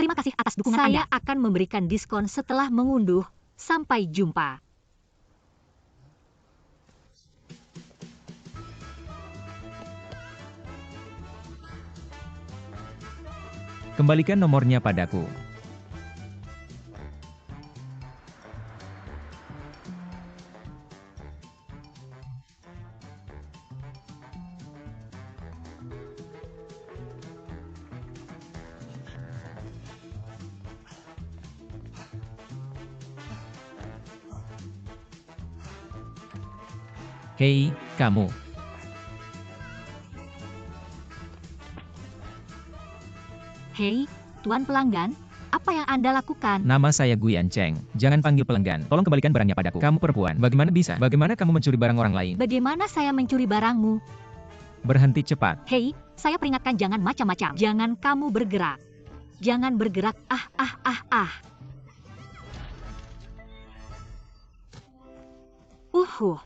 Terima kasih atas dukungan Anda. Saya akan memberikan diskon setelah mengunduh. Sampai jumpa. Kembalikan nomornya padaku. Hei, kamu. Hei, Tuan Pelanggan, apa yang Anda lakukan? Nama saya Guyan Cheng. Jangan panggil pelanggan. Tolong kembalikan barangnya padaku. Kamu perempuan. Bagaimana bisa? Bagaimana kamu mencuri barang orang lain? Bagaimana saya mencuri barangmu? Berhenti cepat. Hei, saya peringatkan jangan macam-macam. Jangan kamu bergerak. Jangan bergerak. Uhuh.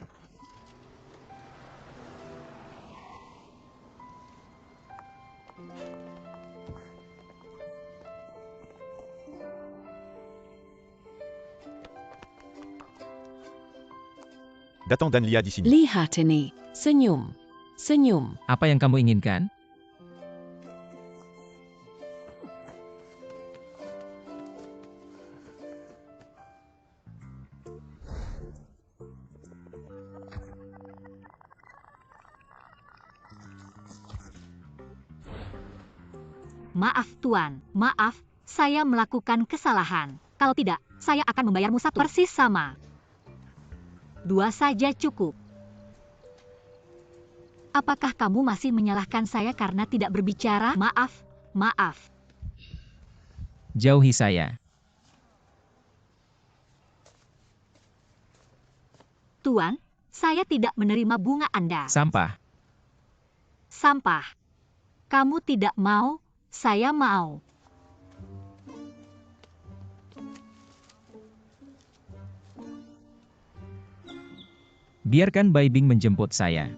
Datang dan lihat di sini. Lihat ini. Senyum. Senyum. Apa yang kamu inginkan? Maaf Tuan, maaf, saya melakukan kesalahan. Kalau tidak, saya akan membayarmu satu. Persis sama. 2 saja cukup. Apakah kamu masih menyalahkan saya karena tidak berbicara? Maaf. Jauhi saya. Tuan, saya tidak menerima bunga Anda. Sampah. Sampah. Kamu tidak mau, saya mau. Biarkan Bai Bing menjemput saya.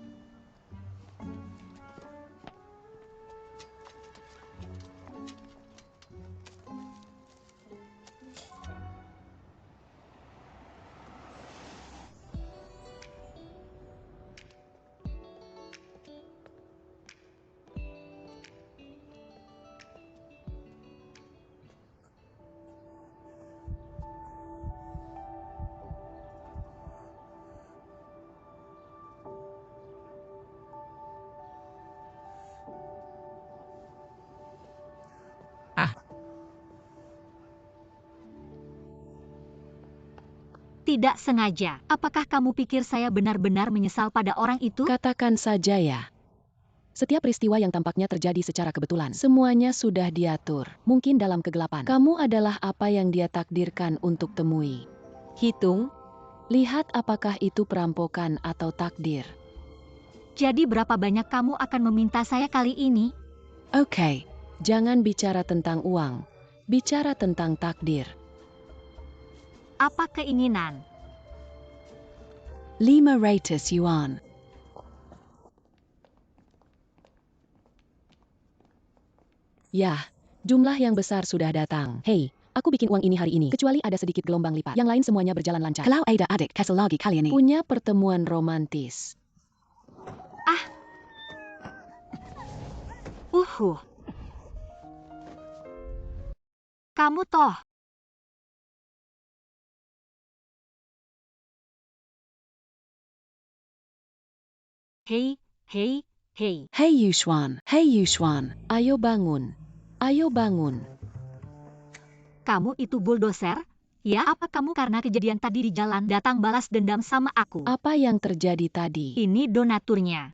Tidak sengaja. Apakah kamu pikir saya benar-benar menyesal pada orang itu? Katakan saja ya. Setiap peristiwa yang tampaknya terjadi secara kebetulan, semuanya sudah diatur. Mungkin dalam kegelapan. Kamu adalah apa yang dia takdirkan untuk temui. Hitung. Lihat apakah itu perampokan atau takdir. Jadi berapa banyak kamu akan meminta saya kali ini? Oke, jangan bicara tentang uang. Bicara tentang takdir. Apa keinginan? 500 yuan. Yah, jumlah yang besar sudah datang. Hei, aku bikin uang ini hari ini, kecuali ada sedikit gelombang lipat. Yang lain semuanya berjalan lancar. Kalau ada adik, kesel lagi kali ini. Punya pertemuan romantis. Kamu toh. Hei. Hei Yuxuan, ayo bangun. Ayo bangun. Kamu itu bulldozer? Ya, apa kamu karena kejadian tadi di jalan datang balas dendam sama aku? Apa yang terjadi tadi? Ini donaturnya.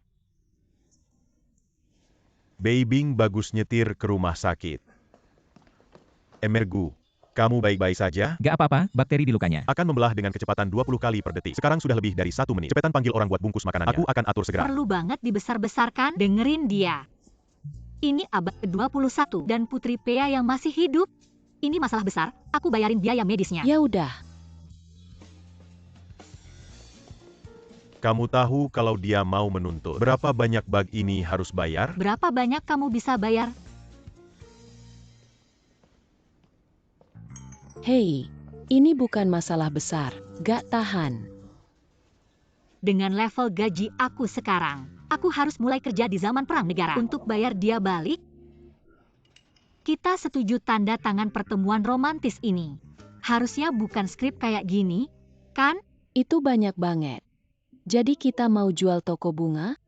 Bai Bing bagus nyetir ke rumah sakit. Emergu, kamu baik-baik saja? Gak apa-apa, bakteri di lukanya. Akan membelah dengan kecepatan 20 kali per detik. Sekarang sudah lebih dari 1 menit. Cepetan panggil orang buat bungkus makanannya. Aku akan atur segera. Perlu banget dibesar-besarkan? Dengerin dia. Ini abad ke-21 dan Putri Pea yang masih hidup. Ini masalah besar, aku bayarin biaya medisnya. Ya udah. Kamu tahu kalau dia mau menuntut. Berapa banyak bag ini harus bayar? Berapa banyak kamu bisa bayar? Hei, ini bukan masalah besar, gak tahan. Dengan level gaji aku sekarang, aku harus mulai kerja di zaman perang negara untuk bayar dia balik. Kita setuju tanda tangan pertemuan romantis ini. Harusnya bukan skrip kayak gini, kan? Itu banyak banget. Jadi kita mau jual toko bunga?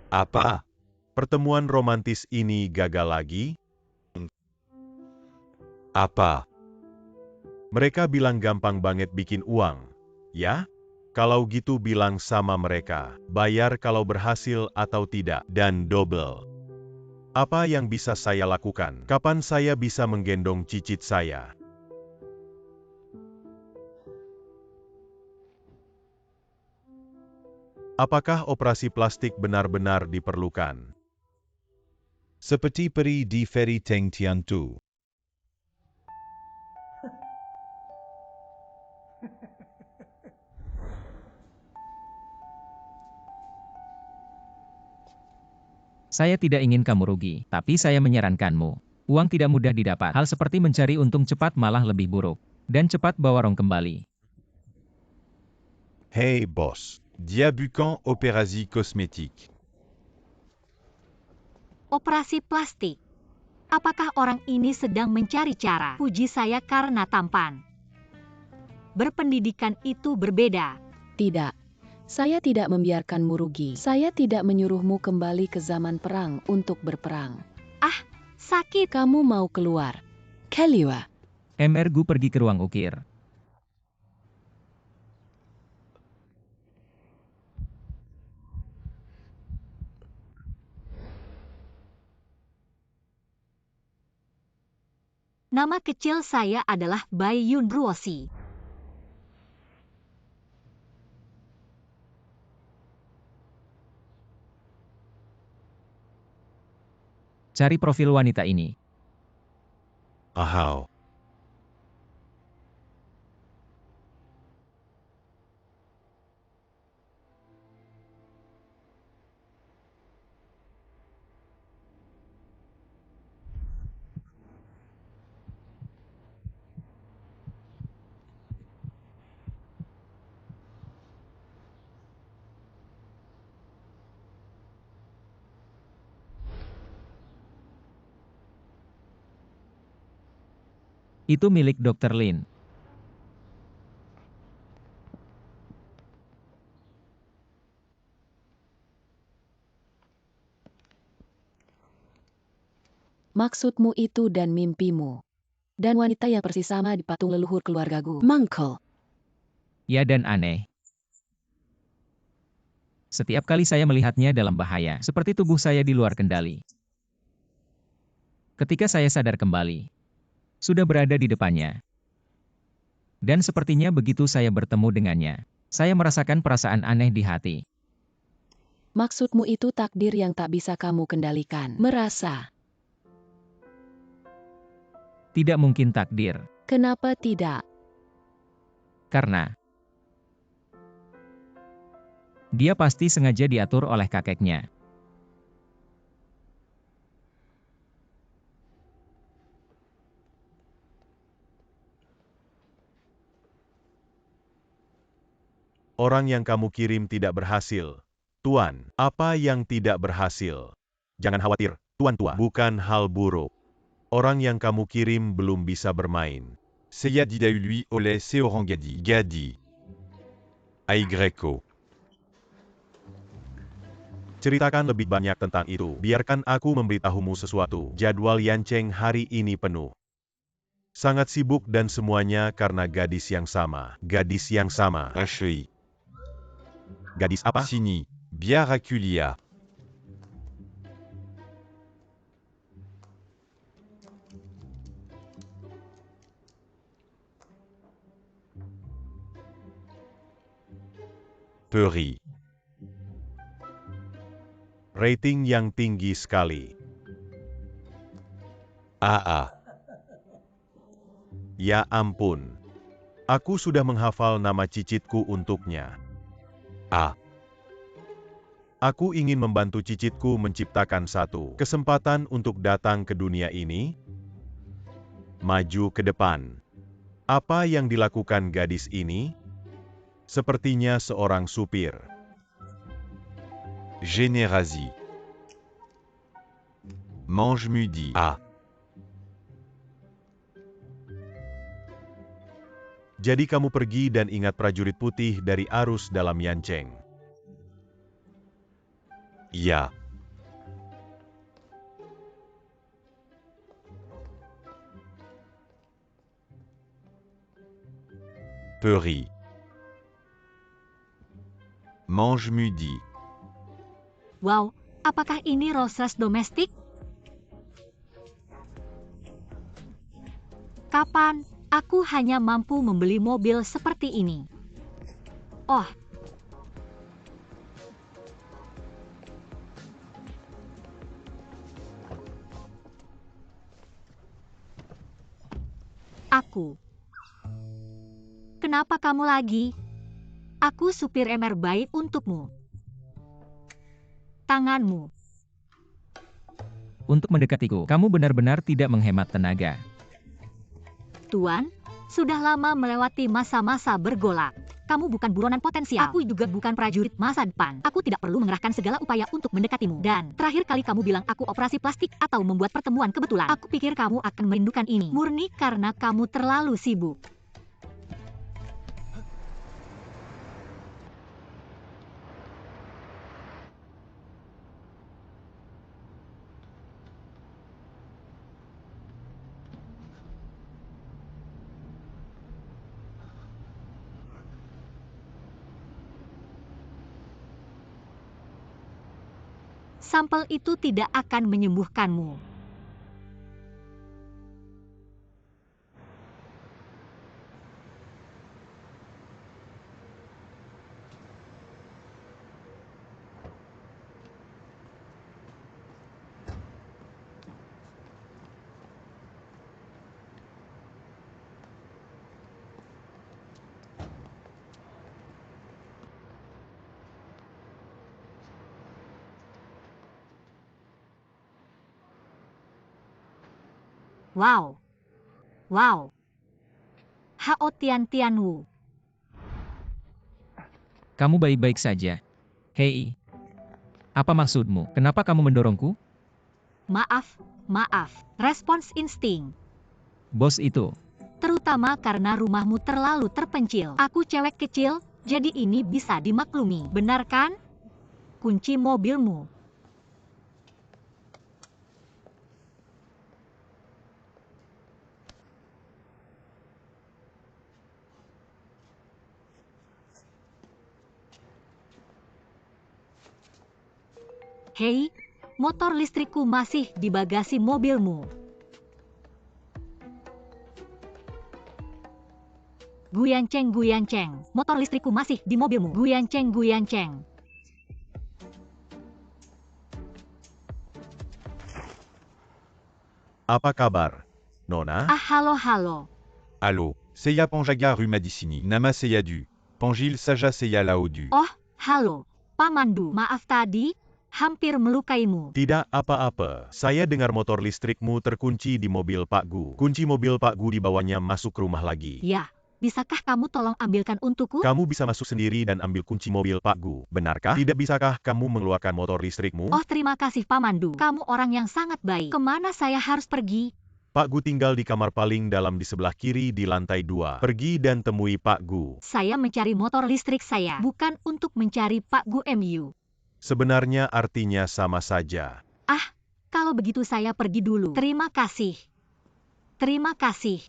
Apa? Pertemuan romantis ini gagal lagi? Apa? Mereka bilang gampang banget bikin uang, ya? Kalau gitu bilang sama mereka, bayar kalau berhasil atau tidak, dan double. Apa yang bisa saya lakukan? Kapan saya bisa menggendong cicit saya? Apakah operasi plastik benar-benar diperlukan? Seperti peri di Feri Teng Tiantu. Saya tidak ingin kamu rugi, tapi saya menyarankanmu. Uang tidak mudah didapat. Hal seperti mencari untung cepat malah lebih buruk. Dan cepat bawa Rong kembali. Hey bos, dia bukan operasi kosmetik. Operasi plastik. Apakah orang ini sedang mencari cara puji saya karena tampan? Berpendidikan itu berbeda. Tidak. Saya tidak membiarkanmu rugi. Saya tidak menyuruhmu kembali ke zaman perang untuk berperang. Sakit. Kamu mau keluar. Keliwa. MR Gu pergi ke ruang ukir. Nama kecil saya adalah Bai Yun Ruosi. Cari profil wanita ini. Ahau. Itu milik Dr. Lin. Maksudmu itu dan mimpimu. Dan wanita yang persis sama di patung leluhur keluargaku. Mangkel. Ya dan aneh. Setiap kali saya melihatnya dalam bahaya, seperti tubuh saya di luar kendali. Ketika saya sadar kembali, sudah berada di depannya. Dan sepertinya begitu saya bertemu dengannya, saya merasakan perasaan aneh di hati. Maksudmu itu takdir yang tak bisa kamu kendalikan. Merasa. Tidak mungkin takdir, Kenapa tidak? karena dia pasti sengaja diatur oleh kakeknya. Orang yang kamu kirim tidak berhasil. Tuan, apa yang tidak berhasil? Jangan khawatir, Tuan Tua. Bukan hal buruk. Orang yang kamu kirim belum bisa bermain. Saya tidak lui oleh seorang gadi. Aigreko. Ceritakan lebih banyak tentang itu. Biarkan aku memberitahumu sesuatu. Jadwal Yanceng hari ini penuh. Sangat sibuk dan semuanya karena gadis yang sama. Gadis yang sama. Ashley. Gadis apa? Sini. Biaraculia. Peri. Rating yang tinggi sekali. AA. Ya ampun. Aku sudah menghafal nama cicitku untuknya. A. Aku ingin membantu cicitku menciptakan satu kesempatan untuk datang ke dunia ini. Maju ke depan. Apa yang dilakukan gadis ini? Sepertinya seorang supir. Générasie. Mange midi. A. Jadi kamu pergi dan ingat prajurit putih dari arus dalam Yanceng. Ya. Peri. Mange midi. Wow, apakah ini Rolls-Royce domestik? Kapan aku hanya mampu membeli mobil seperti ini? Oh, aku. Kenapa kamu lagi? Aku supir MR baik untukmu. Tanganmu. Untuk mendekatiku, kamu benar-benar tidak menghemat tenaga. Tuan, sudah lama melewati masa-masa bergolak. Kamu bukan buronan potensial. Aku juga bukan prajurit masa depan. Aku tidak perlu mengerahkan segala upaya untuk mendekatimu. Dan terakhir kali kamu bilang aku operasi plastik atau membuat pertemuan kebetulan. Aku pikir kamu akan merindukan ini. Murni karena kamu terlalu sibuk. Sampel itu tidak akan menyembuhkanmu. Wow. Wow. Hao Tian Tian Wu. Kamu baik-baik saja. Hei. Apa maksudmu? Kenapa kamu mendorongku? Maaf, maaf. Respons insting. Bos itu. Terutama karena rumahmu terlalu terpencil. Aku cewek kecil, jadi ini bisa dimaklumi. Benar kan? Kunci mobilmu. Hei, motor listrikku masih di bagasi mobilmu. Guyanceng, motor listrikku masih di mobilmu. Guyanceng. Apa kabar, Nona? Ah, halo. Allô. Seya Panjaga rue Madicini. Nama Seyadu. Pangil Saja Seya Laodu. Oh, halo, Pamandu. Maaf tadi, hampir melukaimu. Tidak apa-apa. Saya dengar motor listrikmu terkunci di mobil Pak Gu. Kunci mobil Pak Gu dibawanya masuk rumah lagi. Ya, bisakah kamu tolong ambilkan untukku? Kamu bisa masuk sendiri dan ambil kunci mobil Pak Gu, benarkah? Tidak bisakah kamu mengeluarkan motor listrikmu? Oh, terima kasih Pamandu. Kamu orang yang sangat baik. Kemana saya harus pergi? Pak Gu tinggal di kamar paling dalam di sebelah kiri di lantai 2. Pergi dan temui Pak Gu. Saya mencari motor listrik saya, bukan untuk mencari Pak Gu MU. Sebenarnya artinya sama saja. Ah, kalau begitu saya pergi dulu. Terima kasih. Terima kasih.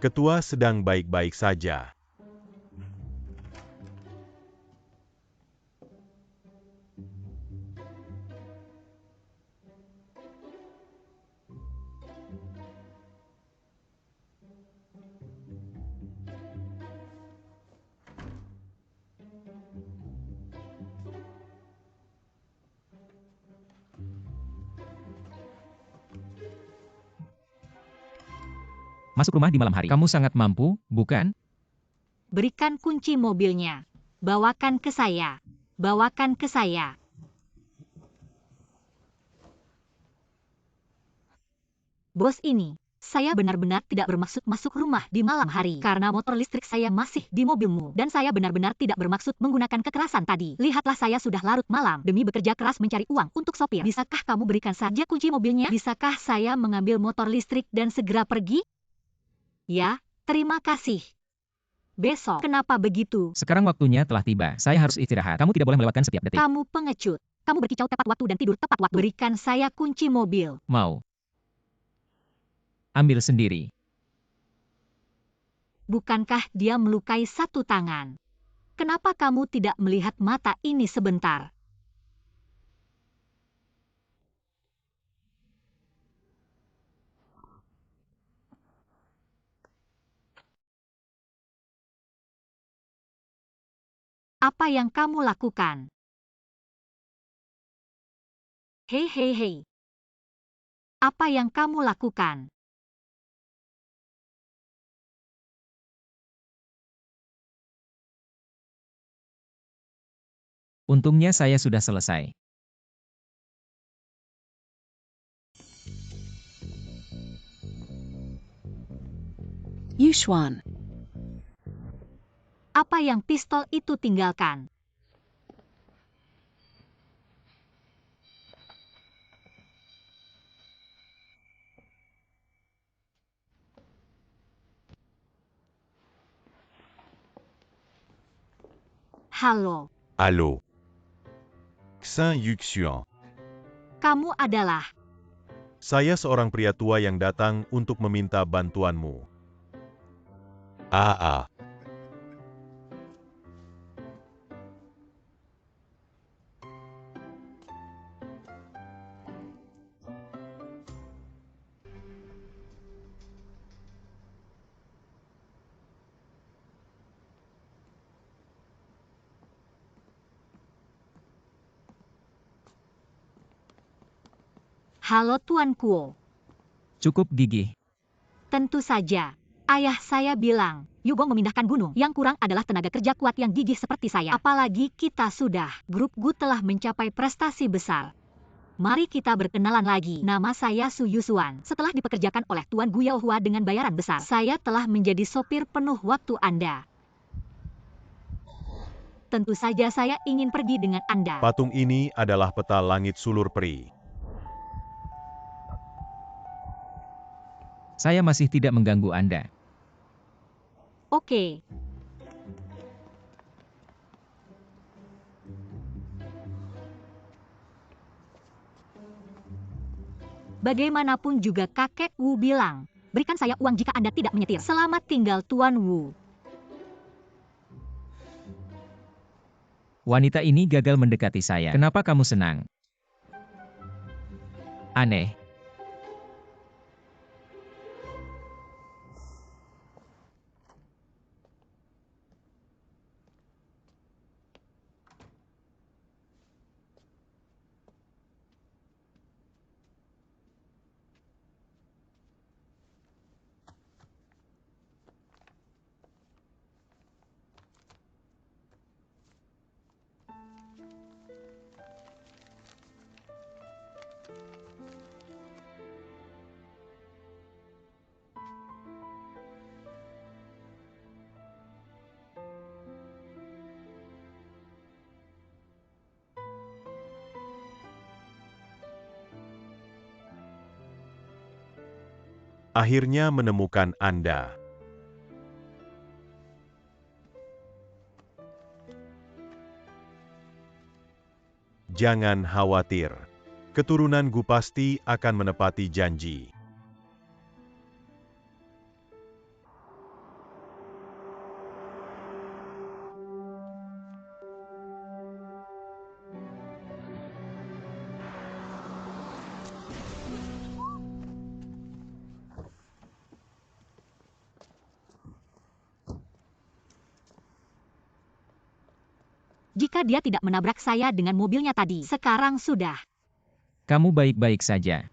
Ketua sedang baik-baik saja. Masuk rumah di malam hari. Kamu sangat mampu, bukan? Berikan kunci mobilnya. Bawakan ke saya. Bawakan ke saya. Bos ini, saya benar-benar tidak bermaksud masuk rumah di malam hari karena motor listrik saya masih di mobilmu dan saya benar-benar tidak bermaksud menggunakan kekerasan tadi. Lihatlah saya sudah larut malam demi bekerja keras mencari uang untuk sopir. Bisakah kamu berikan saja kunci mobilnya? Bisakah saya mengambil motor listrik dan segera pergi? Ya, terima kasih. Besok, kenapa begitu? Sekarang waktunya telah tiba. Saya harus istirahat. Kamu tidak boleh melewatkan setiap detik. Kamu pengecut. Kamu berkicau tepat waktu dan tidur tepat waktu. Berikan saya kunci mobil. Mau. Ambil sendiri. Bukankah dia melukai satu tangan? Kenapa kamu tidak melihat mata ini sebentar? Apa yang kamu lakukan? Hei, hei, hei. Apa yang kamu lakukan? Untungnya saya sudah selesai. Yuxuan, Apa yang pistol itu tinggalkan? Halo, Allô. Xin Yuxian. kamu adalah... Saya seorang pria tua yang datang untuk meminta bantuanmu. Ah ah. Halo Tuan Kuo. Cukup gigih. Tentu saja. Ayah saya bilang, Yugong memindahkan gunung. Yang kurang adalah tenaga kerja kuat yang gigih seperti saya. Apalagi kita sudah. Grup Gu telah mencapai prestasi besar. Mari kita berkenalan lagi. Nama saya Su Yusuan. Setelah dipekerjakan oleh Tuan Gu Yaohua dengan bayaran besar, saya telah menjadi sopir penuh waktu Anda. Tentu saja saya ingin pergi dengan Anda. Patung ini adalah peta langit sulur peri. Saya masih tidak mengganggu Anda. Oke. Bagaimanapun juga kakek Wu bilang, berikan saya uang jika Anda tidak menyetir. Selamat tinggal Tuan Wu. Wanita ini gagal mendekati saya. Kenapa kamu senang? Aneh. Akhirnya menemukan Anda. Jangan khawatir. Keturunan Gu pasti akan menepati janji. Jika dia tidak menabrak saya dengan mobilnya tadi, sekarang sudah. Kamu baik-baik saja.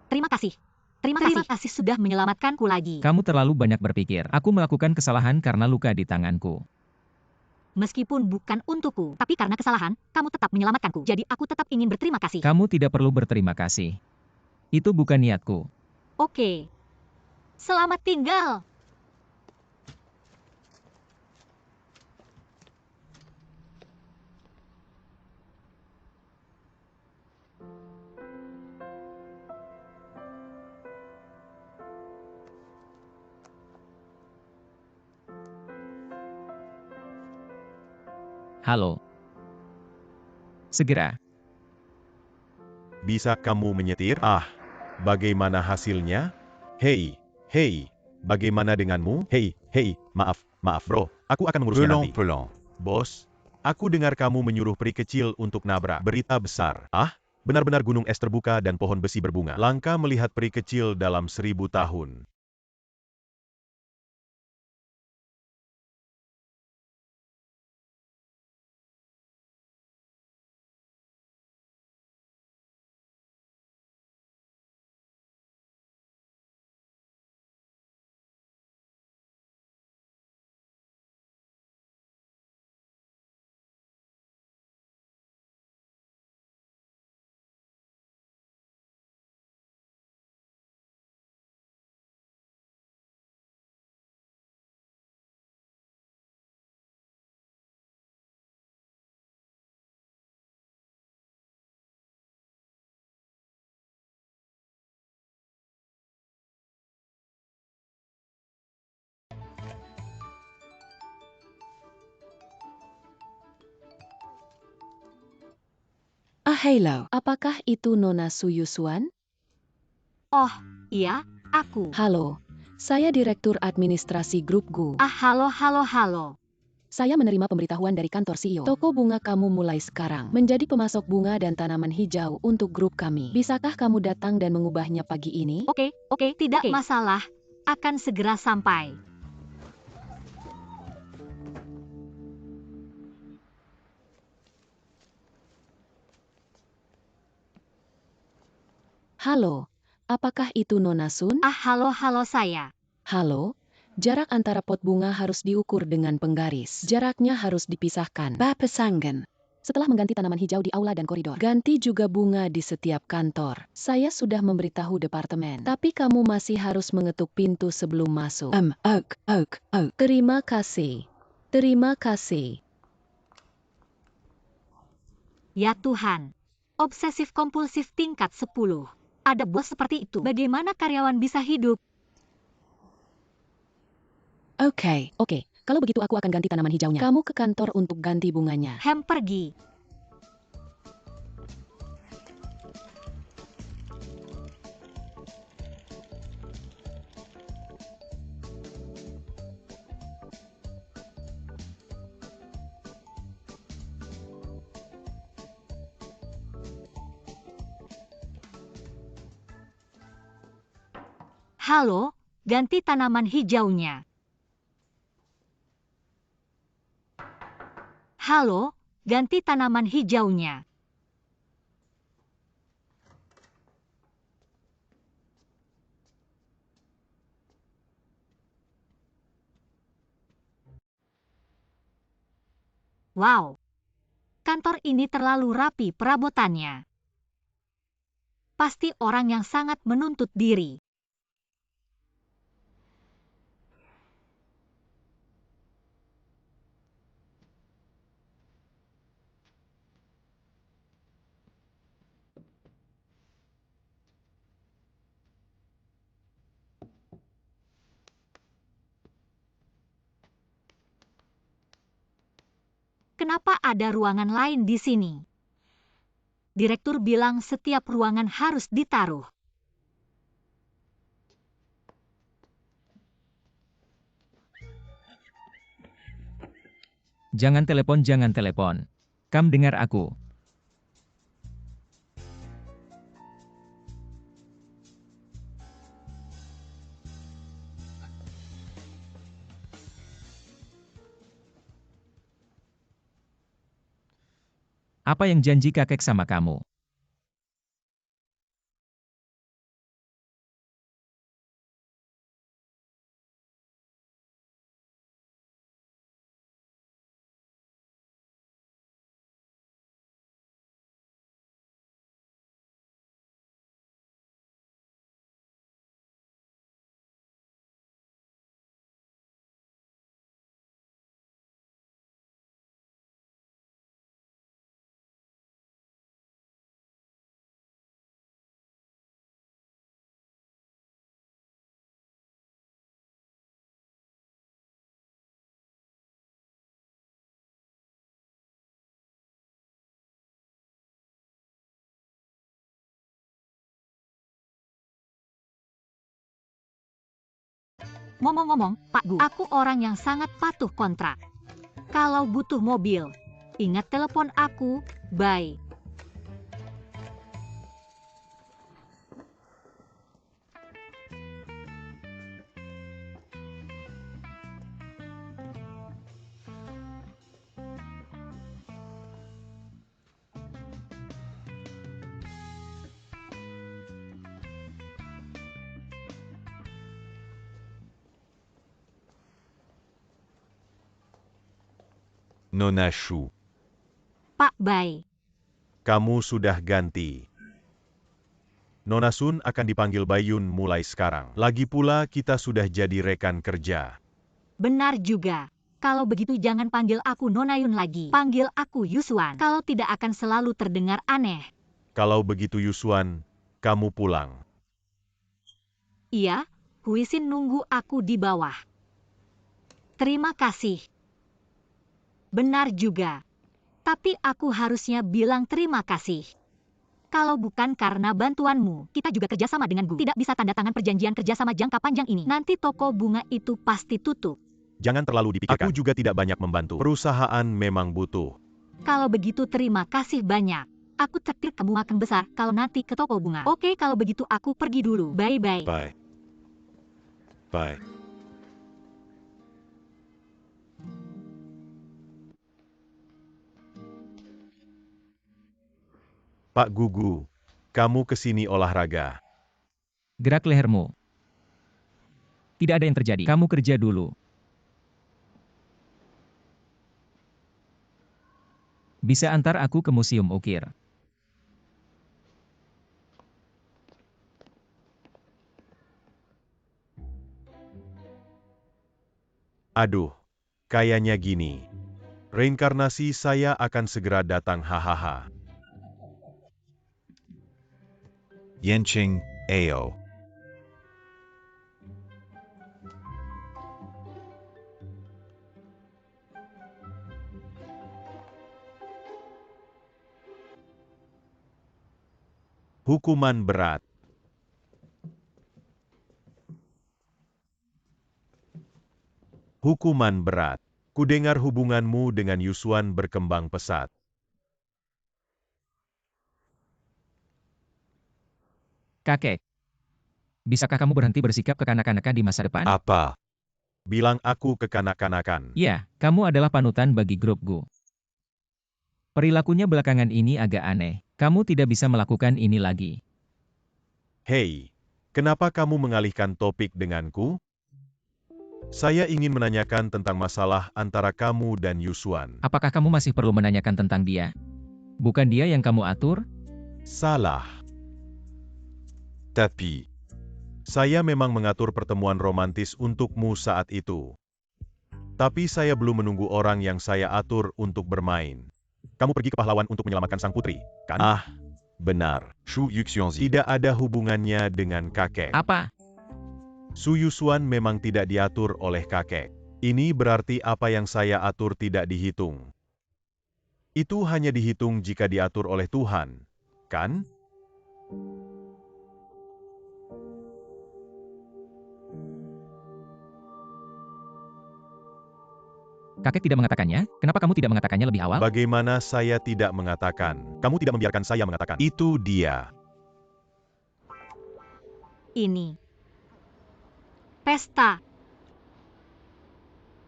Terima kasih. Terima kasih sudah menyelamatkanku lagi. Kamu terlalu banyak berpikir. Aku melakukan kesalahan karena luka di tanganku. Meskipun bukan untukku, tapi karena kesalahan, kamu tetap menyelamatkanku. Jadi aku tetap ingin berterima kasih. Kamu tidak perlu berterima kasih. Itu bukan niatku. Oke. Selamat tinggal. Halo. Segera. Bisa kamu menyetir? Bagaimana hasilnya? Hei, bagaimana denganmu? Hei, maaf bro, aku akan mengurusnya nanti. Pelan. Bos, aku dengar kamu menyuruh peri kecil untuk nabrak berita besar. Benar-benar gunung es terbuka dan pohon besi berbunga. Langka melihat peri kecil dalam 1000 tahun. Hello, apakah itu Nona Suyusuan? Oh, iya, aku. Halo, saya Direktur Administrasi Grup Gu. Halo. Saya menerima pemberitahuan dari kantor CEO. Toko bunga kamu mulai sekarang menjadi pemasok bunga dan tanaman hijau untuk grup kami. Bisakah kamu datang dan mengubahnya pagi ini? Oke, tidak masalah. Akan segera sampai. Halo, apakah itu Nona Sun? Halo saya. Halo, jarak antara pot bunga harus diukur dengan penggaris. Jaraknya harus dipisahkan. Bapesangan. Setelah mengganti tanaman hijau di aula dan koridor. Ganti juga bunga di setiap kantor. Saya sudah memberitahu departemen. Tapi kamu masih harus mengetuk pintu sebelum masuk. Terima kasih. Ya Tuhan. Obsesif kompulsif tingkat 10. Ada bos seperti itu. Bagaimana karyawan bisa hidup? Oke. Kalau begitu aku akan ganti tanaman hijaunya. Kamu ke kantor untuk ganti bunganya. Pergi. Halo, ganti tanaman hijaunya. Halo, ganti tanaman hijaunya. Wow, kantor ini terlalu rapi perabotannya. Pasti orang yang sangat menuntut diri. Kenapa ada ruangan lain di sini? Direktur bilang setiap ruangan harus ditaruh. Jangan telepon. Kam dengar aku. Apa yang janji kakek sama kamu? Ngomong-ngomong, Pak Gu, aku orang yang sangat patuh kontrak. Kalau butuh mobil, ingat telepon aku, bye. Nona Shu, Pak, bye. kamu sudah ganti. Nona Sun akan dipanggil Bayun mulai sekarang. Lagi pula kita sudah jadi rekan kerja. Benar juga. Kalau begitu jangan panggil aku Nona Yun lagi. Panggil aku Yusuan. Kalau tidak akan selalu terdengar aneh. Kalau begitu Yusuan, kamu pulang. Iya, Huisin nunggu aku di bawah. Terima kasih. Benar juga. Tapi aku harusnya bilang terima kasih. Kalau bukan karena bantuanmu, kita juga kerjasama dengan Gu. Tidak bisa tanda tangan perjanjian kerjasama jangka panjang ini. Nanti toko bunga itu pasti tutup. Jangan terlalu dipikirkan. Aku juga tidak banyak membantu. Perusahaan memang butuh. Kalau begitu terima kasih banyak. Aku traktir kamu makan besar kalau nanti ke toko bunga. Oke, kalau begitu aku pergi dulu. Bye-bye. Bye. Bye. Pak Gugu, kamu kesini olahraga. Gerak lehermu. Tidak ada yang terjadi. Kamu kerja dulu. Bisa antar aku ke museum ukir. Aduh, kayaknya gini. Reinkarnasi saya akan segera datang hahaha. Yenching, Ao. Hukuman berat. Hukuman berat. Kudengar hubunganmu dengan Yusuan berkembang pesat. Kakek. Bisakah kamu berhenti bersikap kekanak-kanakan di masa depan? Apa? Bilang aku kekanak-kanakan. Ya, kamu adalah panutan bagi grup Gu. Perilakunya belakangan ini agak aneh. Kamu tidak bisa melakukan ini lagi. Hei, kenapa kamu mengalihkan topik denganku? Saya ingin menanyakan tentang masalah antara kamu dan Yusuan. Apakah kamu masih perlu menanyakan tentang dia? Bukan dia yang kamu atur? Salah. Tapi. Saya memang mengatur pertemuan romantis untukmu saat itu. Tapi saya belum menunggu orang yang saya atur untuk bermain. Kamu pergi ke pahlawan untuk menyelamatkan sang putri, kan? Ah, benar. Shu Yuxianzi. Tidak ada hubungannya dengan kakek. Apa? Su Yusuan memang tidak diatur oleh kakek. Ini berarti apa yang saya atur tidak dihitung. Itu hanya dihitung jika diatur oleh Tuhan, kan? Kakek tidak mengatakannya? Kenapa kamu tidak mengatakannya lebih awal? Bagaimana saya tidak mengatakan? Kamu tidak membiarkan saya mengatakan. Itu dia. Ini. Pesta.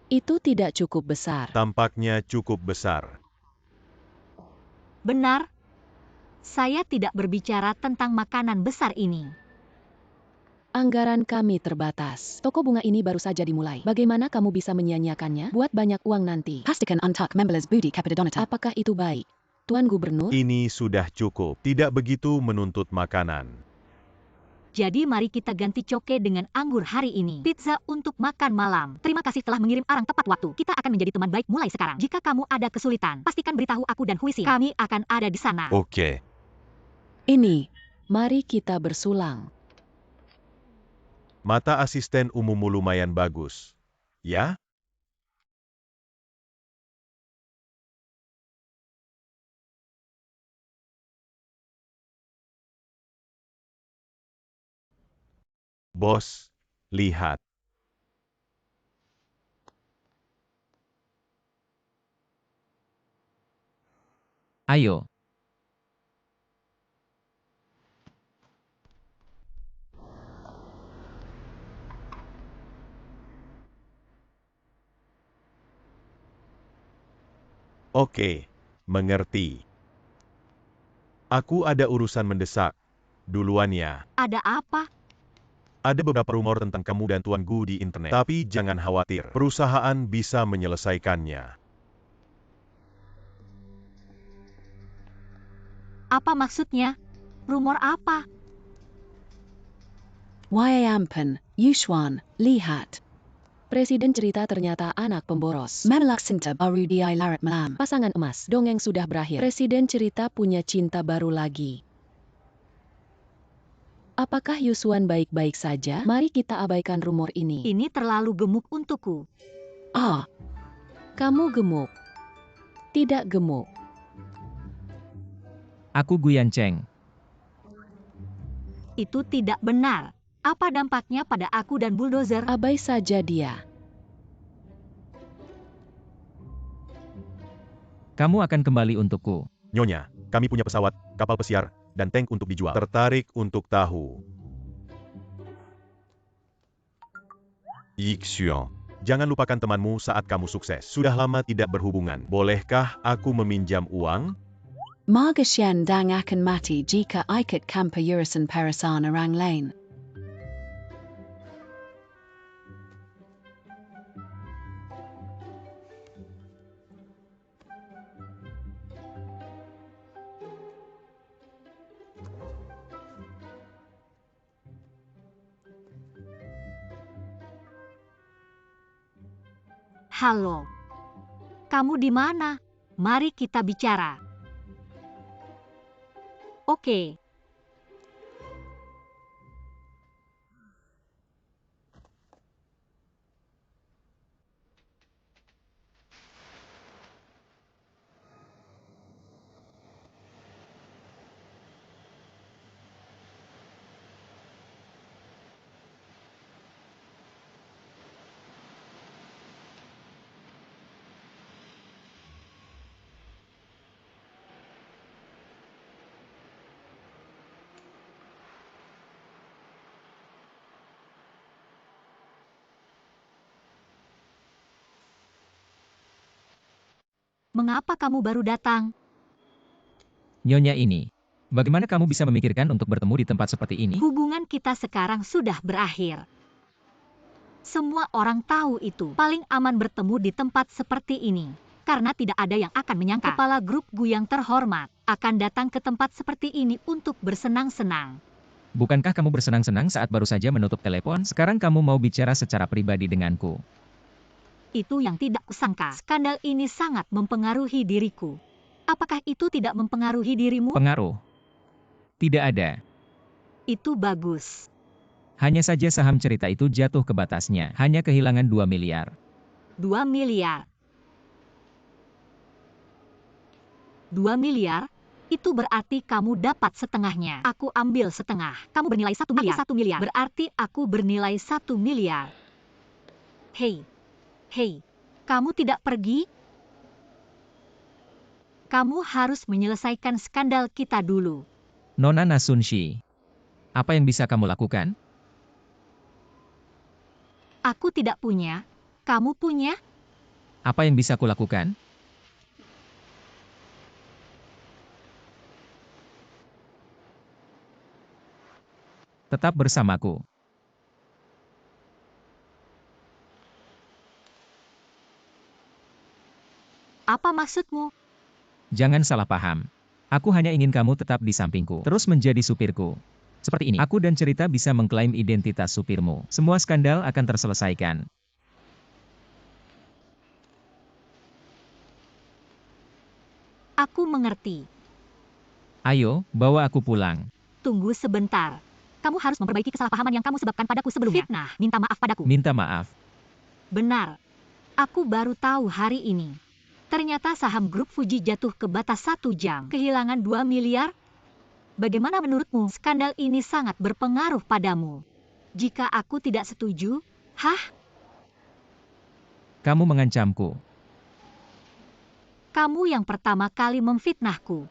Itu tidak cukup besar. Tampaknya cukup besar. Benar. Saya tidak berbicara tentang makanan besar ini. Anggaran kami terbatas. Toko bunga ini baru saja dimulai. Bagaimana kamu bisa menyia-nyiakannya? Buat banyak uang nanti. Pastikan Antak Members Budi Capitadonata. Apakah itu baik? Tuan Gubernur? Ini sudah cukup. Tidak begitu menuntut makanan. Jadi mari kita ganti coke dengan anggur hari ini. Pizza untuk makan malam. Terima kasih telah mengirim arang tepat waktu. Kita akan menjadi teman baik mulai sekarang. Jika kamu ada kesulitan, pastikan beritahu aku dan Huisin. Kami akan ada di sana. Oke. Ini. Mari kita bersulang. Mata asisten umummu lumayan bagus. Ya? Bos, lihat. Ayo. Oke, mengerti. Aku ada urusan mendesak. Duluan ya. Ada apa? Ada beberapa rumor tentang kamu dan Tuan Gu di internet. Tapi jangan khawatir, perusahaan bisa menyelesaikannya. Apa maksudnya? Rumor apa? Wayampan, Yusuan, lihat. Presiden cerita ternyata anak pemboros. Manalak Sinta baru di larat malam. Pasangan emas, dongeng sudah berakhir. Presiden cerita punya cinta baru lagi. Apakah Yusuan baik-baik saja? Mari kita abaikan rumor ini. Ini terlalu gemuk untukku. Ah, Kamu gemuk. Tidak gemuk. Aku Guyan Cheng. Itu tidak benar. Apa dampaknya pada aku dan bulldozer? Abai saja dia. Kamu akan kembali untukku. Nyonya, kami punya pesawat, kapal pesiar, dan tank untuk dijual. Tertarik untuk tahu. Ixuan. Jangan lupakan temanmu saat kamu sukses. Sudah lama tidak berhubungan. Bolehkah aku meminjam uang? Margasyan dang akan mati jika ikut kampa urusan parasan orang lain. Halo. Kamu di mana? Mari kita bicara. Oke. Mengapa kamu baru datang? Nyonya ini. Bagaimana kamu bisa memikirkan untuk bertemu di tempat seperti ini? Hubungan kita sekarang sudah berakhir. Semua orang tahu itu. Paling aman bertemu di tempat seperti ini. Karena tidak ada yang akan menyangka kepala grup Gu yang terhormat akan datang ke tempat seperti ini untuk bersenang-senang. Bukankah kamu bersenang-senang saat baru saja menutup telepon? Sekarang kamu mau bicara secara pribadi denganku. Itu yang tidak kusangka. Skandal ini sangat mempengaruhi diriku. Apakah itu tidak mempengaruhi dirimu? Pengaruh? Tidak ada. Itu bagus. Hanya saja saham cerita itu jatuh ke batasnya. Hanya kehilangan 2 miliar. 2 miliar. 2 miliar? Itu berarti kamu dapat setengahnya. Aku ambil setengah. Kamu bernilai 1 miliar. 1 miliar. Berarti aku bernilai 1 miliar. Hei. Hei. Kamu tidak pergi? Kamu harus menyelesaikan skandal kita dulu. Nona Nasunshi. Apa yang bisa kamu lakukan? Aku tidak punya. Kamu punya? Apa yang bisa kulakukan? Tetap bersamaku. Apa maksudmu? Jangan salah paham. Aku hanya ingin kamu tetap di sampingku. Terus menjadi supirku. Seperti ini, aku dan cerita bisa mengklaim identitas supirmu. Semua skandal akan terselesaikan. Aku mengerti. Ayo, bawa aku pulang. Tunggu sebentar. Kamu harus memperbaiki kesalahpahaman yang kamu sebabkan padaku sebelumnya. Fitnah, minta maaf padaku. Minta maaf. Benar. Aku baru tahu hari ini. Ternyata saham grup Fuji jatuh ke batas 1 jam. Kehilangan 2 miliar? Bagaimana menurutmu? Skandal ini sangat berpengaruh padamu. Jika aku tidak setuju, Kamu mengancamku. Kamu yang pertama kali memfitnahku.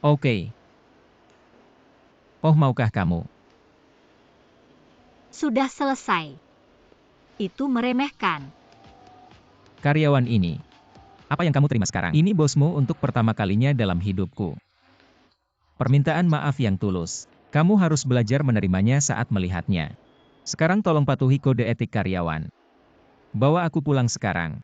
Oke. Oh, maukah kamu? Sudah selesai. Itu meremehkan. Karyawan ini. Apa yang kamu terima sekarang? Ini bosmu untuk pertama kalinya dalam hidupku. Permintaan maaf yang tulus. Kamu harus belajar menerimanya saat melihatnya. Sekarang tolong patuhi kode etik karyawan. Bawa aku pulang sekarang.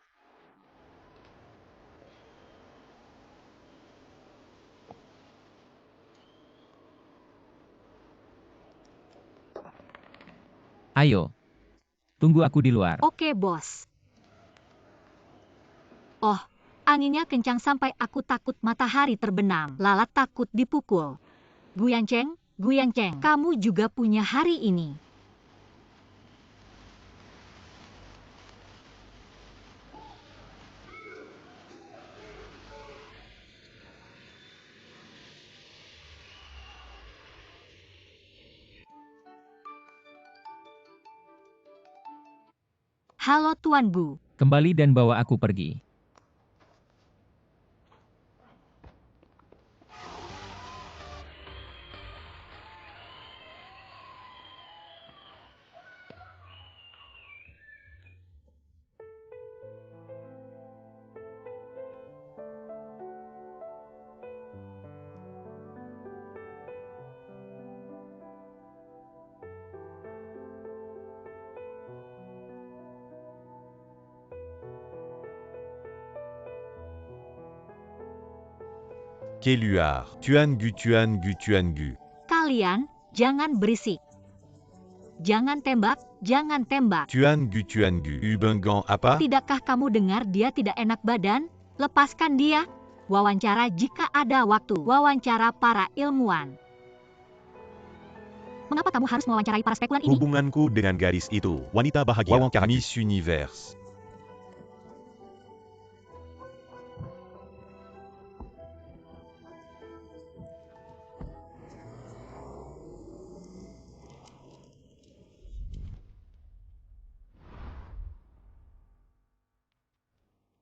Ayo. Tunggu aku di luar. Oke, bos. Oh, anginnya kencang sampai aku takut matahari terbenam. Lalat takut dipukul. Guyanceng, Guyanceng, kamu juga punya hari ini. Halo Tuan Bu. Kembali dan bawa aku pergi. Keluar. Tuan Gu. Kalian, jangan berisik. Jangan tembak, jangan tembak. Tuan Gu. Ubengan apa? Tidakkah kamu dengar dia tidak enak badan? Lepaskan dia. Wawancara jika ada waktu. Wawancara para ilmuwan. Mengapa kamu harus mewawancarai para spekulan ini? Hubunganku dengan gadis itu, wanita bahagia. Wawancara Miss Universe.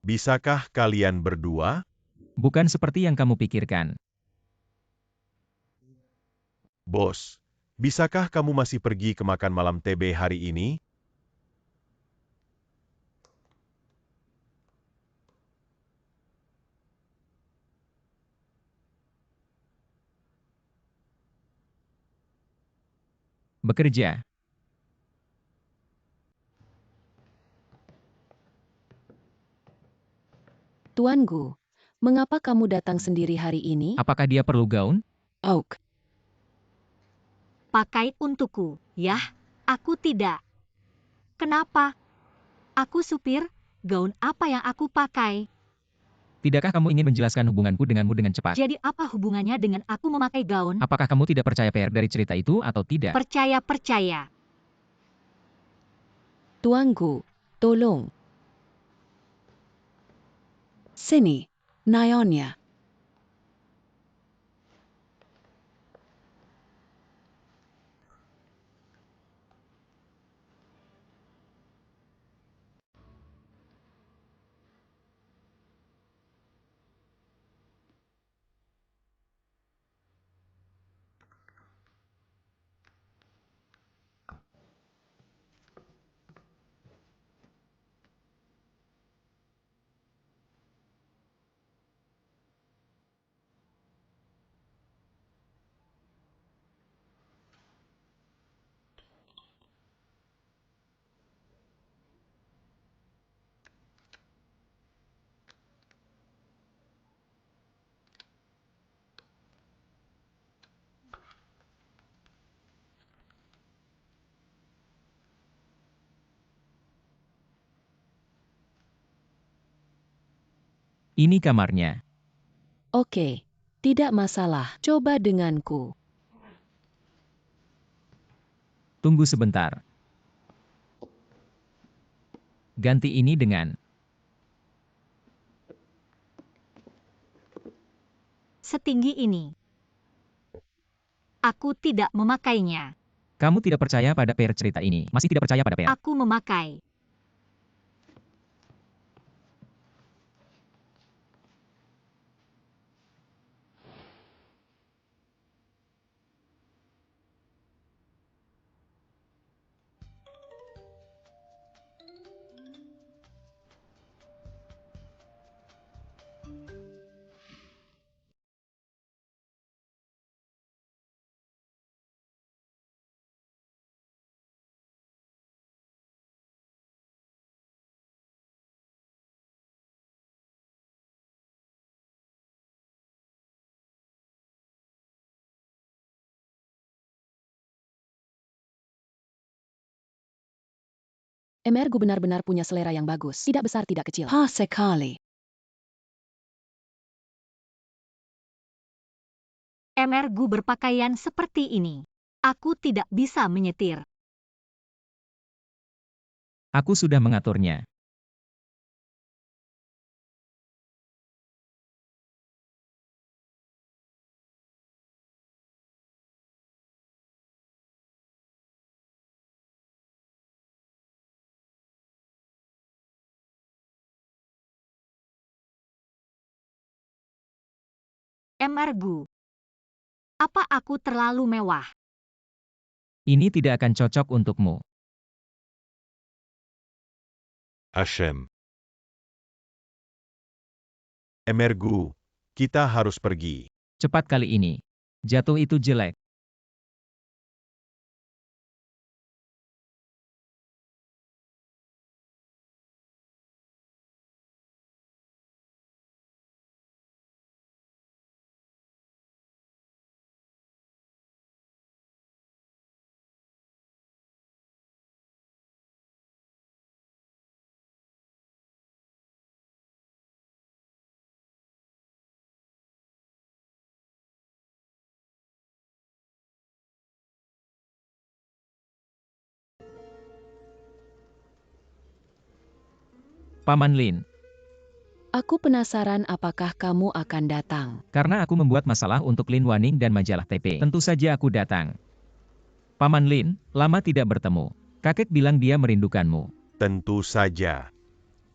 Bisakah kalian berdua? Bukan seperti yang kamu pikirkan. Bos, bisakah kamu masih pergi ke makan malam TB hari ini? Bekerja. Tuan Gu, mengapa kamu datang sendiri hari ini? Apakah dia perlu gaun? Oak, Pakai untukku, yah. Aku tidak. Kenapa? Aku supir, gaun apa yang aku pakai? Tidakkah kamu ingin menjelaskan hubunganku denganmu dengan cepat? Jadi apa hubungannya dengan aku memakai gaun? Apakah kamu tidak percaya PR dari cerita itu atau tidak? Percaya. Tuan Gu, tolong. Sini, Nyonya. Ini kamarnya. Oke, tidak masalah. Coba denganku. Tunggu sebentar. Ganti ini dengan. Setinggi ini. Aku tidak memakainya. Kamu tidak percaya pada PR cerita ini. Masih tidak percaya pada PR. Aku memakai. Emergu benar-benar punya selera yang bagus. Tidak besar, tidak kecil. Pas sekali. Emergu berpakaian seperti ini. Aku tidak bisa menyetir. Aku sudah mengaturnya. Emergu. Apa aku terlalu mewah? Ini tidak akan cocok untukmu. Hashem. Emergu, kita harus pergi. Cepat kali ini. Jatuh itu jelek. Paman Lin, Aku penasaran apakah kamu akan datang. karena aku membuat masalah untuk Lin Waning dan majalah TP. Tentu saja aku datang. Paman Lin, lama tidak bertemu. Kakek bilang dia merindukanmu. Tentu saja.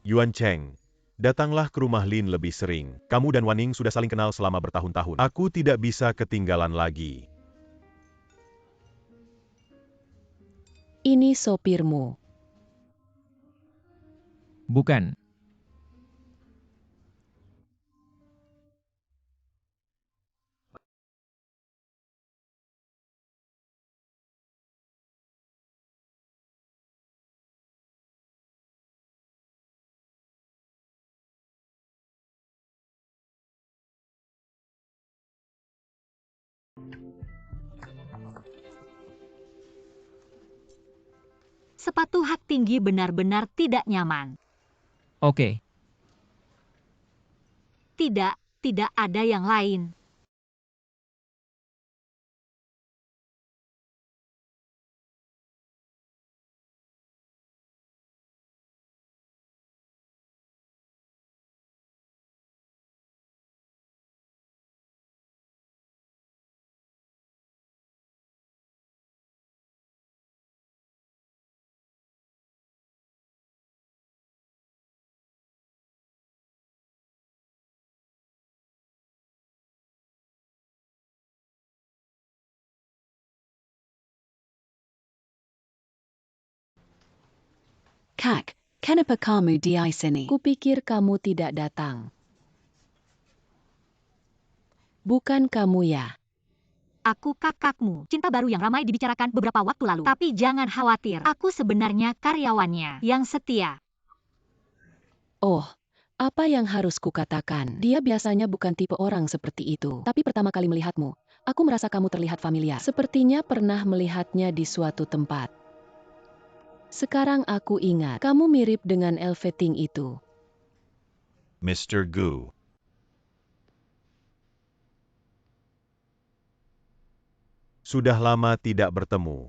Yuan Cheng, datanglah ke rumah Lin lebih sering. Kamu dan Waning sudah saling kenal selama bertahun-tahun. Aku tidak bisa ketinggalan lagi. Ini sopirmu. Bukan. Sepatu hak tinggi benar-benar tidak nyaman. Oke. Tidak ada yang lain. Kak, kenapa kamu di sini? Kupikir kamu tidak datang. Bukan kamu ya? Aku kakakmu, cinta baru yang ramai dibicarakan beberapa waktu lalu. Tapi jangan khawatir, aku sebenarnya karyawannya yang setia. Oh, apa yang harus kukatakan? Dia biasanya bukan tipe orang seperti itu. Tapi pertama kali melihatmu, aku merasa kamu terlihat familiar. Sepertinya pernah melihatnya di suatu tempat. Sekarang aku ingat, kamu mirip dengan Elveting itu. Mr. Gu. Sudah lama tidak bertemu.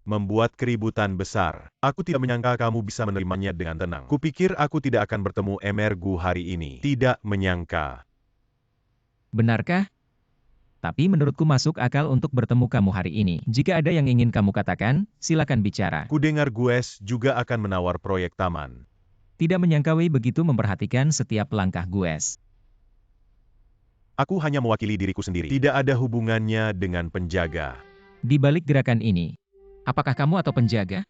Membuat keributan besar. Aku tidak menyangka kamu bisa menerimanya dengan tenang. Kupikir aku tidak akan bertemu Emergu hari ini. Tidak menyangka. Benarkah? Tapi menurutku masuk akal untuk bertemu kamu hari ini. Jika ada yang ingin kamu katakan, silakan bicara. Kudengar Gues juga akan menawar proyek taman. Tidak menyangka Wei begitu memperhatikan setiap langkah Gues. Aku hanya mewakili diriku sendiri. Tidak ada hubungannya dengan penjaga. Di balik gerakan ini, apakah kamu atau penjaga?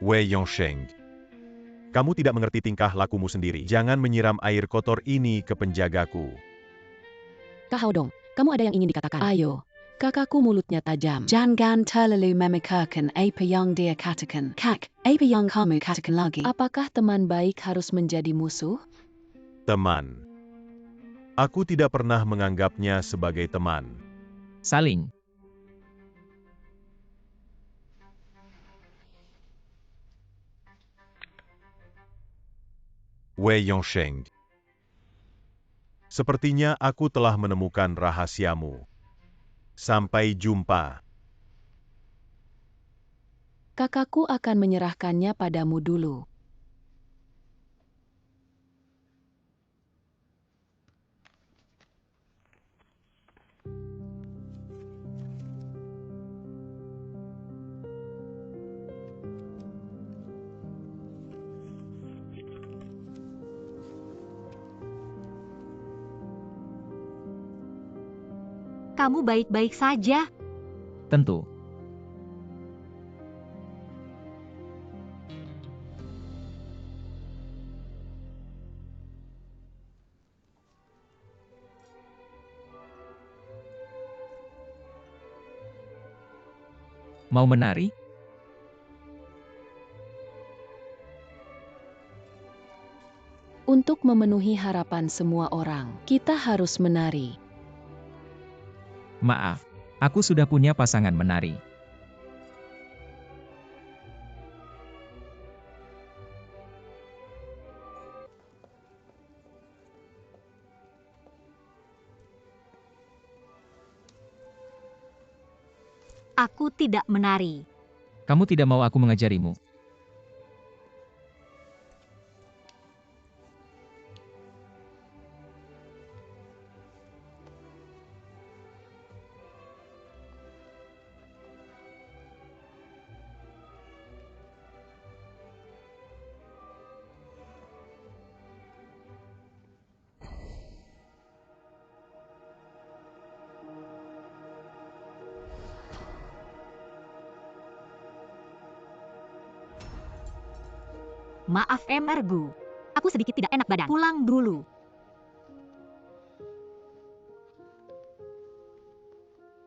Wei Yongsheng. Kamu tidak mengerti tingkah lakumu sendiri. Jangan menyiram air kotor ini ke penjagaku. Kak Haodong, kamu ada yang ingin dikatakan? Ayo, kakakku mulutnya tajam. Jangan terlalu memikirkan apa yang dia katakan. Kak, apa yang kamu katakan lagi? Apakah teman baik harus menjadi musuh? Teman. Aku tidak pernah menganggapnya sebagai teman. Saling. Wei Yongsheng. Sepertinya aku telah menemukan rahasiamu. Sampai jumpa. Kakakku akan menyerahkannya padamu dulu. Kamu baik-baik saja. Tentu. Mau menari? Untuk memenuhi harapan semua orang, kita harus menari. Maaf, aku sudah punya pasangan menari. Aku tidak menari. Kamu tidak mau aku mengajarimu. Maaf Emergu. Aku sedikit tidak enak badan. Pulang dulu.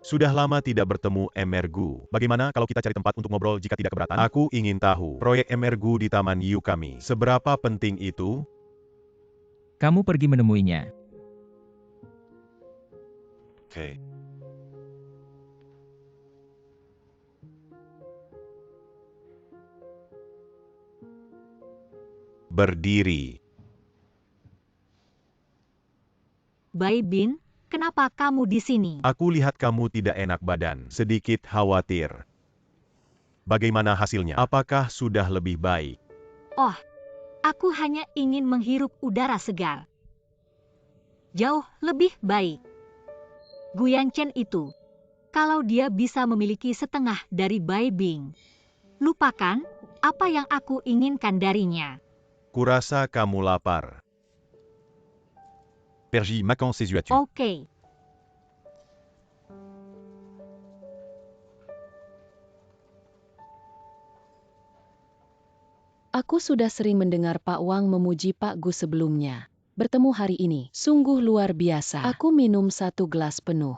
Sudah lama tidak bertemu Emergu. Bagaimana kalau kita cari tempat untuk ngobrol jika tidak keberatan? Aku ingin tahu, proyek Emergu di Taman Yu kami, seberapa penting itu? Kamu pergi menemuinya. Oke. Berdiri. Bai Bin, kenapa kamu di sini? Aku lihat kamu tidak enak badan, sedikit khawatir. Bagaimana hasilnya? Apakah sudah lebih baik? Oh, aku hanya ingin menghirup udara segar. Jauh lebih baik. Guyan Chen itu, kalau dia bisa memiliki setengah dari Bai Bing, lupakan apa yang aku inginkan darinya. Kurasa kamu lapar. Pergy Macan ses yeux à tu. Oke. Aku sudah sering mendengar Pak Wang memuji Pak Gu sebelumnya. Bertemu hari ini, sungguh luar biasa. Aku minum 1 gelas penuh.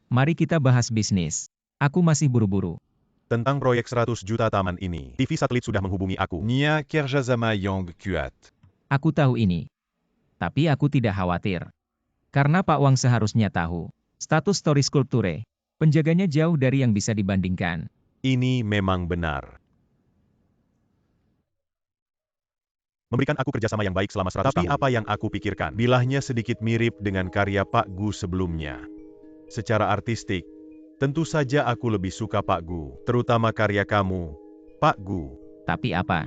Mari kita bahas bisnis. Aku masih buru-buru. Tentang proyek 100 juta taman ini, TV satelit sudah menghubungi aku. Nia Kerjasama Yang Kuat. Aku tahu ini. Tapi aku tidak khawatir. Karena Pak Wang seharusnya tahu. Status Story Sculpture, penjaganya jauh dari yang bisa dibandingkan. Ini memang benar. Memberikan aku kerjasama yang baik selama 100 tahun. Tapi apa yang aku pikirkan, bilahnya sedikit mirip dengan karya Pak Gu sebelumnya. Secara artistik, tentu saja aku lebih suka Pak Gu, terutama karya kamu, Pak Gu. Tapi apa?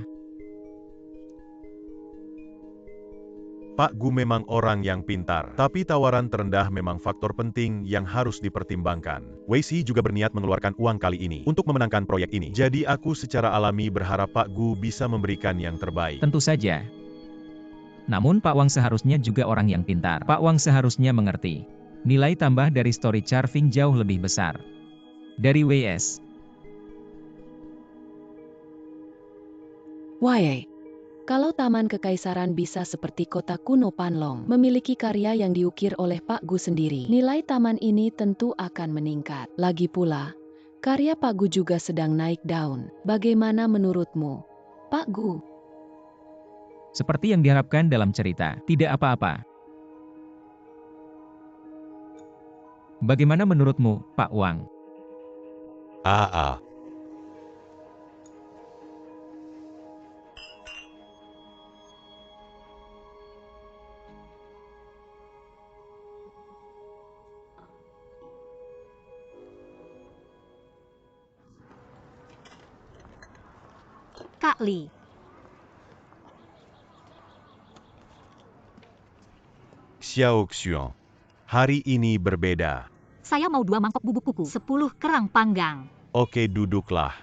Pak Gu memang orang yang pintar, tapi tawaran terendah memang faktor penting yang harus dipertimbangkan. Wei Si juga berniat mengeluarkan uang kali ini untuk memenangkan proyek ini. Jadi aku secara alami berharap Pak Gu bisa memberikan yang terbaik. Tentu saja. Namun Pak Wang seharusnya juga orang yang pintar. Pak Wang seharusnya mengerti. Nilai tambah dari story carving jauh lebih besar. Dari WS. Why? Kalau Taman Kekaisaran bisa seperti kota kuno Panlong, memiliki karya yang diukir oleh Pak Gu sendiri, nilai taman ini tentu akan meningkat. Lagi pula, karya Pak Gu juga sedang naik daun. Bagaimana menurutmu, Pak Gu? Seperti yang diharapkan dalam cerita, tidak apa-apa. Bagaimana menurutmu, Pak Wang? Ah. Kak Li, Xiao Xuan. Hari ini berbeda. saya mau 2 mangkok bubuk kuku, 10 kerang panggang. Oke, duduklah.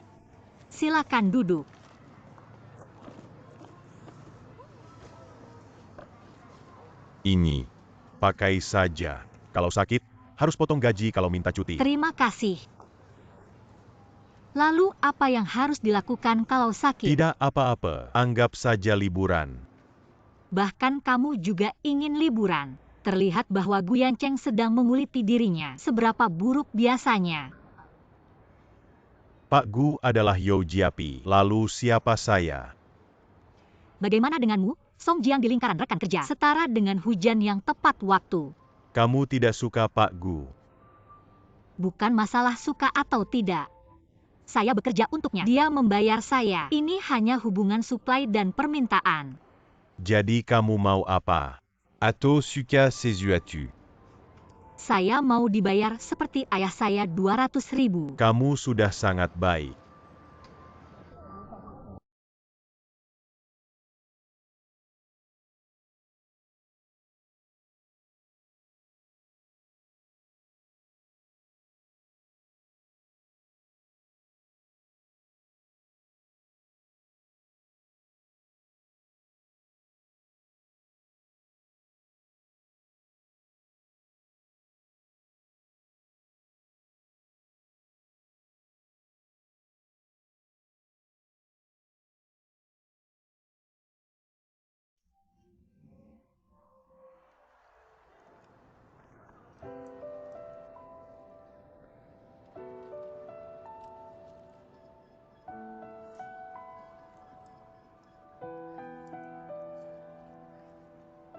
Silakan duduk. Ini. Pakai saja. Kalau sakit, harus potong gaji kalau minta cuti. Terima kasih. Lalu apa yang harus dilakukan kalau sakit? Tidak apa-apa, anggap saja liburan. Bahkan kamu juga ingin liburan. Terlihat bahwa Gu Yancheng sedang menguliti dirinya. Seberapa buruk biasanya? Pak Gu adalah Yao Jiapi. Lalu siapa saya? Bagaimana denganmu? Song Jiang di lingkaran rekan kerja. Setara dengan hujan yang tepat waktu. Kamu tidak suka Pak Gu. Bukan masalah suka atau tidak. Saya bekerja untuknya. Dia membayar saya. Ini hanya hubungan suplai dan permintaan. Jadi kamu mau apa? Ato suka sesuatu. Saya mau dibayar seperti ayah saya 200.000. Kamu sudah sangat baik.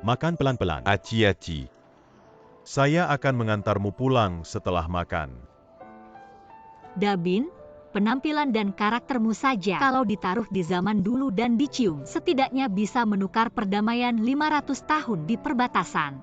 Makan pelan-pelan. Hati-hati. Saya akan mengantarmu pulang setelah makan. Dabin, penampilan dan karaktermu saja kalau ditaruh di zaman dulu dan dicium, setidaknya bisa menukar perdamaian 500 tahun di perbatasan.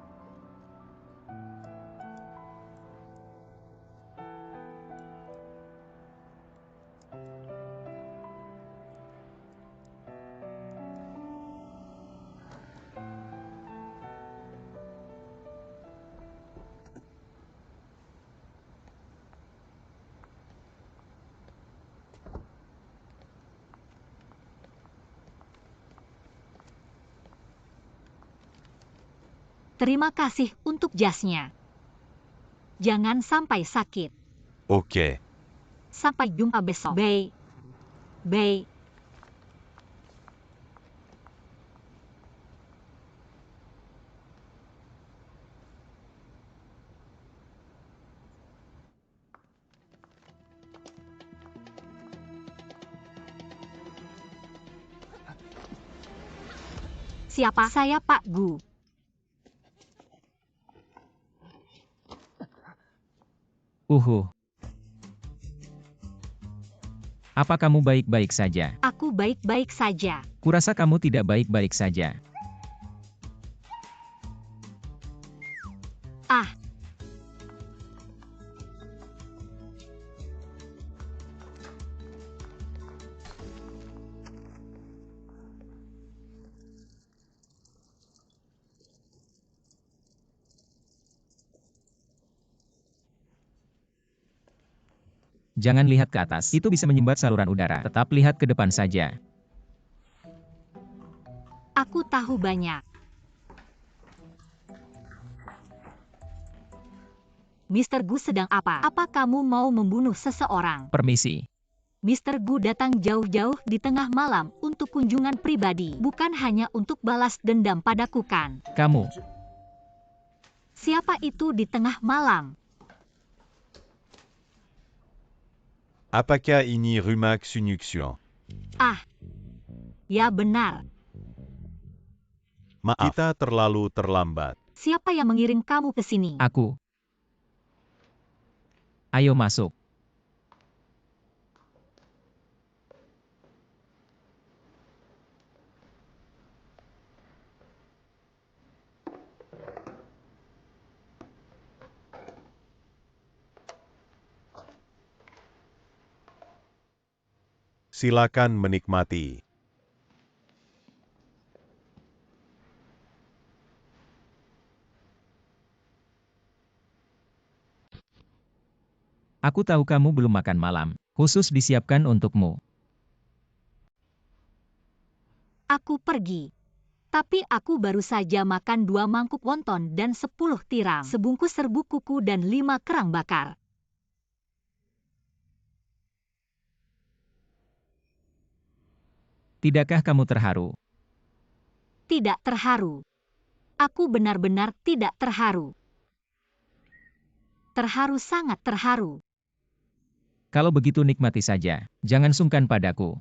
Terima kasih untuk jasnya. Jangan sampai sakit. Ok. Sampai jumpa besok. Bye. Bye. Siapa? Saya Pak Gu. Apa kamu baik-baik saja? Aku baik-baik saja. Kurasa kamu tidak baik-baik saja. Ah, Jangan lihat ke atas, itu bisa menyumbat saluran udara. Tetap lihat ke depan saja. aku tahu banyak. Mr. Gu sedang apa? Apa kamu mau membunuh seseorang? Permisi. Mr. Gu datang jauh-jauh di tengah malam untuk kunjungan pribadi, bukan hanya untuk balas dendam padaku kan? Kamu. Siapa itu di tengah malam? Apakah ini rumah Sunyuxian? Ah, ya benar. Maaf, kita terlalu terlambat. Siapa yang mengirim kamu ke sini? Aku. Ayo masuk. Silakan menikmati. Aku tahu kamu belum makan malam. Khusus disiapkan untukmu. Aku pergi. Tapi aku baru saja makan 2 mangkuk wonton dan 10 tiram, sebungkus serbuk kuku dan 5 kerang bakar. Tidakkah kamu terharu? Tidak terharu. Aku benar-benar tidak terharu. Terharu, sangat terharu. Kalau begitu nikmati saja. Jangan sungkan padaku.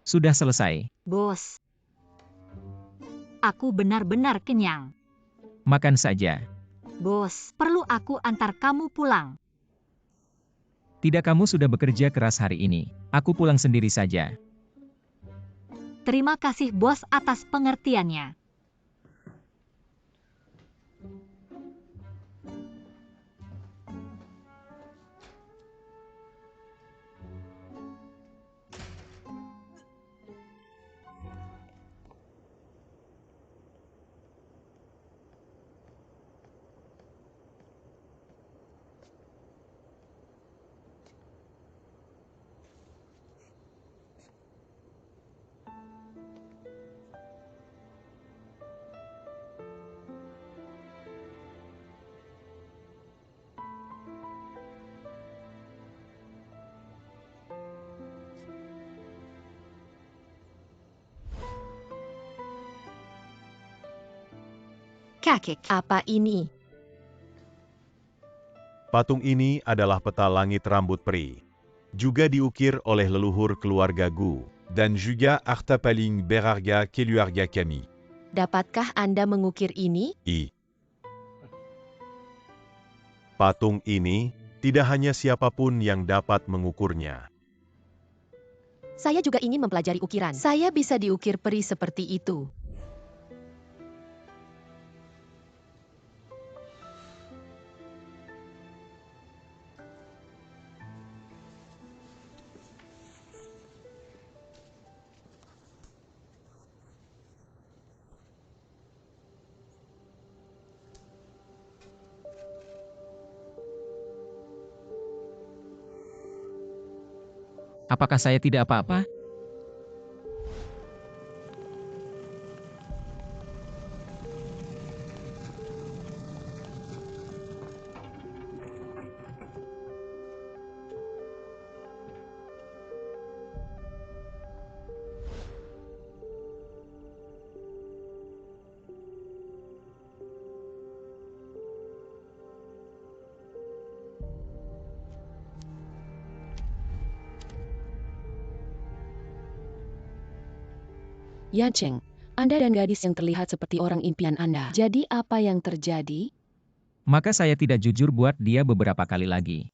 Sudah selesai. Bos, aku benar-benar kenyang. Makan saja. Bos, perlu aku antar kamu pulang? Tidak, kamu sudah bekerja keras hari ini. Aku pulang sendiri saja. Terima kasih bos atas pengertiannya. Kakek, apa ini? Patung ini adalah peta langit rambut peri. Juga diukir oleh leluhur keluarga Gu. Dan juga harta paling berharga keluarga kami. Dapatkah Anda mengukir ini? Patung ini tidak hanya siapapun yang dapat mengukurnya. Saya juga ingin mempelajari ukiran. Saya bisa diukir peri seperti itu. Apakah saya tidak apa-apa? Yacheng, Anda dan gadis yang terlihat seperti orang impian Anda. Jadi apa yang terjadi? Maka saya tidak jujur buat dia beberapa kali lagi.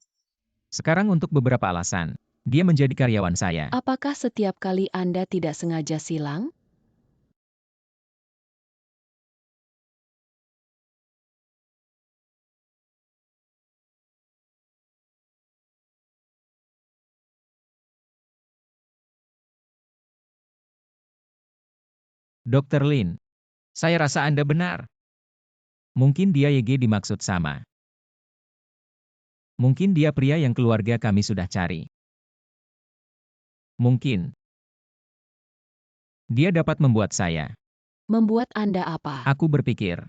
Sekarang untuk beberapa alasan. Dia menjadi karyawan saya. Apakah setiap kali Anda tidak sengaja silang? Dr. Lin, saya rasa Anda benar. Mungkin dia YG dimaksud sama. Mungkin dia pria yang keluarga kami sudah cari. Mungkin. Dia dapat membuat saya. Membuat Anda apa? Aku berpikir.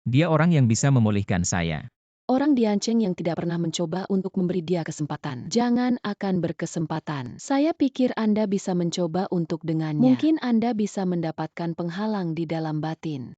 Dia orang yang bisa memulihkan saya. Orang dianceng yang tidak pernah mencoba untuk memberi dia kesempatan. Jangan akan berkesempatan. Saya pikir Anda bisa mencoba untuk dengannya. Mungkin Anda bisa mendapatkan penghalang di dalam batin.